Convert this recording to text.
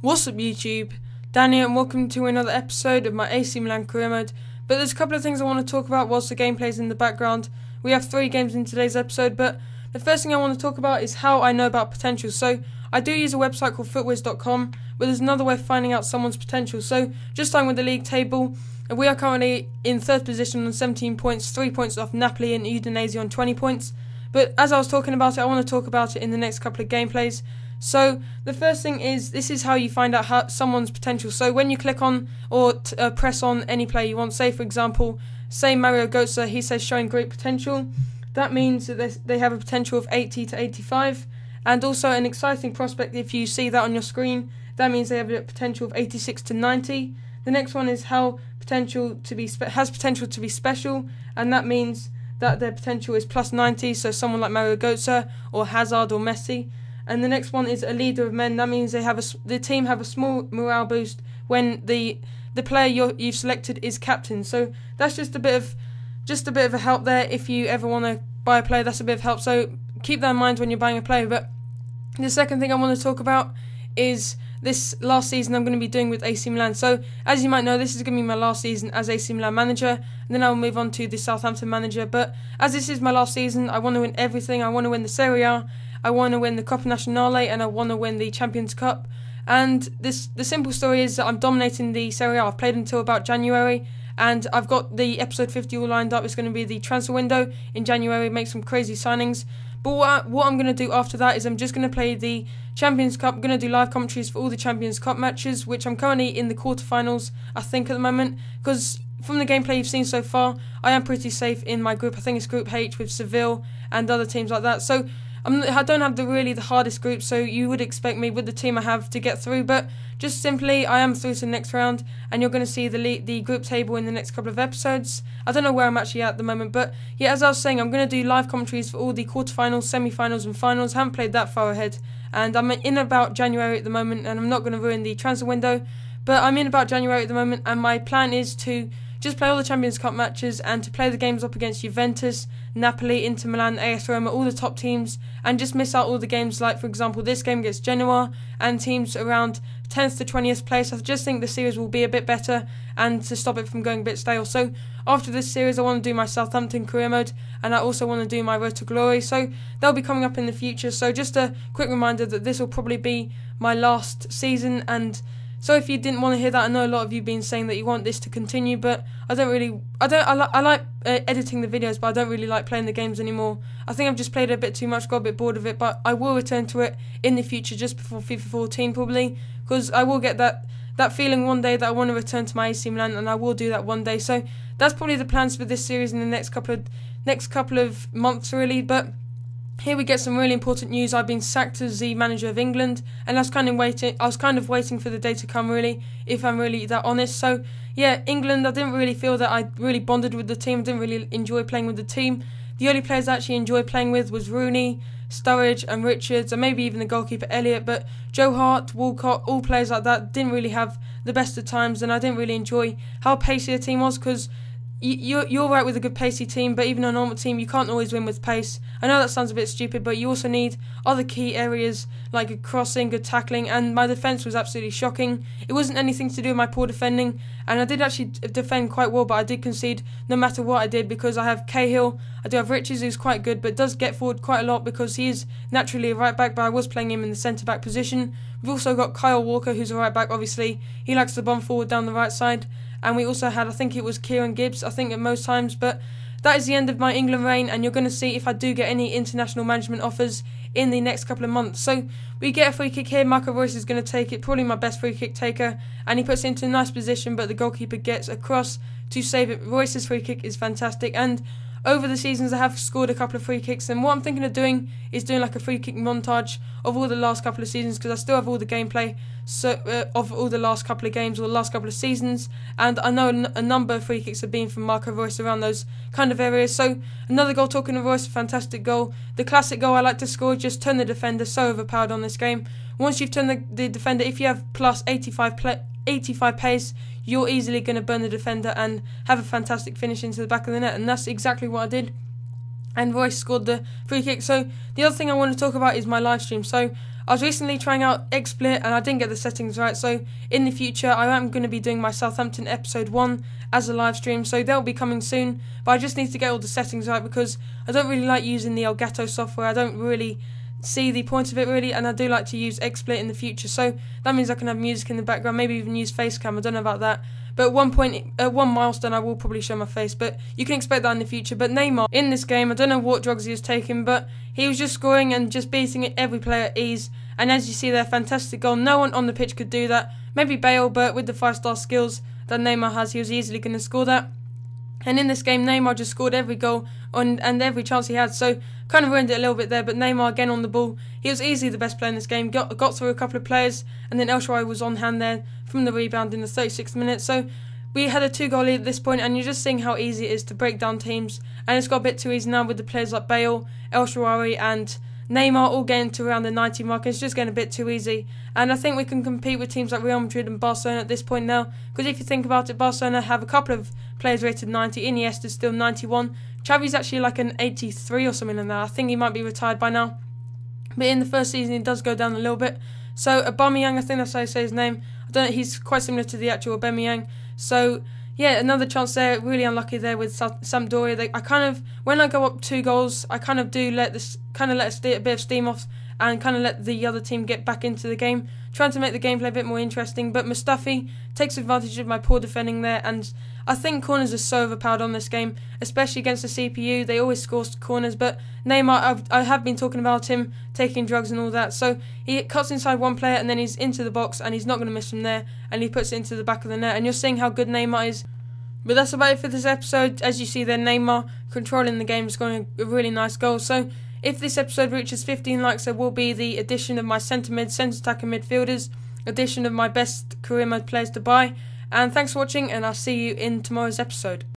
What's up YouTube? Danny and welcome to another episode of my AC Milan career mode. But there's a couple of things I want to talk about whilst the gameplay is in the background. We have 3 games in today's episode, but the first thing I want to talk about is how I know about potential. So I do use a website called footwiz.com, but there's another way of finding out someone's potential. So just starting with the league table, we are currently in 3rd position on 17 points, 3 points off Napoli and Udinese on 20 points. But as I was talking about it, I want to talk about it in the next couple of gameplays. So the first thing is, this is how you find out someone's potential. So when you click on or press on any player you want, say for example, say Mario Götze, he says showing great potential. That means that they have a potential of 80 to 85. And also an exciting prospect, if you see that on your screen, that means they have a potential of 86 to 90. The next one is how potential to be has potential to be special, and that means that their potential is plus 90, so someone like Mario Götze or Hazard or Messi. And the next one is a leader of men. That means the team have a small morale boost when the player you've selected is captain. So that's just a bit of a help there. If you ever want to buy a player, that's a bit of help. So keep that in mind when you're buying a player. But the second thing I want to talk about is this last season I'm going to be doing with AC Milan. So as you might know, this is going to be my last season as AC Milan manager, and then I'll move on to the Southampton manager. But as this is my last season, I want to win everything. I want to win the Serie A, I want to win the Coppa Nazionale, and I want to win the Champions Cup. And the simple story is that I'm dominating the Serie A. I've played until about January, and I've got the episode 50 all lined up. It's going to be the transfer window in January, make some crazy signings. But what I'm going to do after that is I'm just going to play the Champions Cup. I'm going to do live commentaries for all the Champions Cup matches, which I'm currently in the quarterfinals, I think, at the moment. Because from the gameplay you've seen so far, I am pretty safe in my group. I think it's Group H with Seville and other teams like that. So I don't have the hardest group, so you would expect me with the team I have to get through. But just simply, I am through to the next round, and you're going to see the group table in the next couple of episodes. I don't know where I'm actually at the moment, but yeah, as I was saying, I'm going to do live commentaries for all the quarterfinals, semi-finals and finals. I haven't played that far ahead, and I'm in about January at the moment, and I'm not going to ruin the transfer window, but I'm in about January at the moment, and my plan is to just play all the Champions Cup matches and to play the games up against Juventus, Napoli, Inter Milan, AS Roma, all the top teams, and just miss out all the games like, for example, this game against Genoa and teams around 10th to 20th place. I just think the series will be a bit better and to stop it from going a bit stale. So after this series, I want to do my Southampton career mode, and I also want to do my Road to Glory. So they'll be coming up in the future. So just a quick reminder that this will probably be my last season, and so if you didn't want to hear that, I know a lot of you have been saying that you want this to continue, but I like editing the videos, but I don't really like playing the games anymore. I think I've just played it a bit too much, got a bit bored of it, but I will return to it in the future, just before FIFA 14 probably, because I will get that feeling one day that I want to return to my AC Milan, and I will do that one day. So that's probably the plans for this series in the next couple of months really. But here we get some really important news. I've been sacked as the manager of England, and I was kind of waiting for the day to come, really, if I'm really that honest. So yeah, England, I didn't really feel that I really bonded with the team. I didn't really enjoy playing with the team. The only players I actually enjoyed playing with was Rooney, Sturridge and Richards, and maybe even the goalkeeper Elliott. But Joe Hart, Walcott, all players like that didn't really have the best of times, and I didn't really enjoy how pacey the team was, because you're right with a good pacey team, but even a normal team, you can't always win with pace. I know that sounds a bit stupid, but you also need other key areas like good crossing, good tackling, and my defence was absolutely shocking. It wasn't anything to do with my poor defending, and I did actually defend quite well, but I did concede no matter what I did, because I have Cahill, I do have Richards, who's quite good, but does get forward quite a lot because he is naturally a right back, but I was playing him in the centre back position. We've also got Kyle Walker, who's a right back, obviously. He likes to bomb forward down the right side. And we also had, I think it was Kieran Gibbs, I think at most times. But that is the end of my England reign, and you're going to see if I do get any international management offers in the next couple of months. So we get a free kick here. Marco Reus is going to take it, probably my best free kick taker, and he puts it into a nice position, but the goalkeeper gets across to save it. Reus's free kick is fantastic, and over the seasons I have scored a couple of free kicks, and what I'm thinking of doing is doing like a free kick montage of all the last couple of seasons, because I still have all the gameplay of all the last couple of games or the last couple of seasons, and I know a number of free kicks have been from Marco Reus around those kind of areas. So another goal, talking of Reus, a fantastic goal. The classic goal I like to score, just turn the defender, so overpowered on this game. Once you've turned the defender, if you have plus 85 pace, you're easily going to burn the defender and have a fantastic finish into the back of the net, and that's exactly what I did. And Reus scored the free kick. So the other thing I want to talk about is my live stream. So I was recently trying out XSplit and I didn't get the settings right, so in the future I am going to be doing my Southampton episode 1 as a live stream, so they'll be coming soon, but I just need to get all the settings right because I don't really like using the Elgato software. I don't really see the point of it really, and I do like to use XSplit in the future, so that means I can have music in the background, maybe even use Facecam. I don't know about that, but at one milestone I will probably show my face, but you can expect that in the future. But Neymar in this game, I don't know what drugs he was taking, but he was just scoring and just beating every player at ease, and as you see there, fantastic goal. No one on the pitch could do that, maybe Bale, but with the 5-star skills that Neymar has, he was easily going to score that. And in this game, Neymar just scored every goal and every chance he had, so kind of ruined it a little bit there, but Neymar again on the ball. He was easily the best player in this game, got through a couple of players, and then El Shaarawy was on hand there from the rebound in the 36th minute. So we had a 2-goal lead at this point, and you're just seeing how easy it is to break down teams, and it's got a bit too easy now with the players like Bale, El Shaarawy and Neymar all getting to around the 90 mark. It's just getting a bit too easy, and I think we can compete with teams like Real Madrid and Barcelona at this point now, because if you think about it, Barcelona have a couple of players rated 90, Iniesta's still 91, Xavi's actually like an 83 or something like that. I think he might be retired by now, but in the first season he does go down a little bit. So Aubameyang, I think that's how you say his name, I don't know, he's quite similar to the actual Aubameyang. So yeah, another chance there, really unlucky there with Sampdoria. When I go up 2 goals, I kind of do let a bit of steam off and kind of let the other team get back into the game, trying to make the gameplay a bit more interesting. But Mustafi takes advantage of my poor defending there, and I think corners are so overpowered on this game, especially against the CPU. They always score corners, but Neymar, I have been talking about him taking drugs and all that, so he cuts inside one player and then he's into the box and he's not going to miss from there, and he puts it into the back of the net, and you're seeing how good Neymar is. But that's about it for this episode. As you see there, Neymar controlling the game, scoring a really nice goal. So if this episode reaches 15 likes, there will be the addition of my centre mid, centre attacker midfielders, addition of my best career mode players to buy. And thanks for watching, and I'll see you in tomorrow's episode.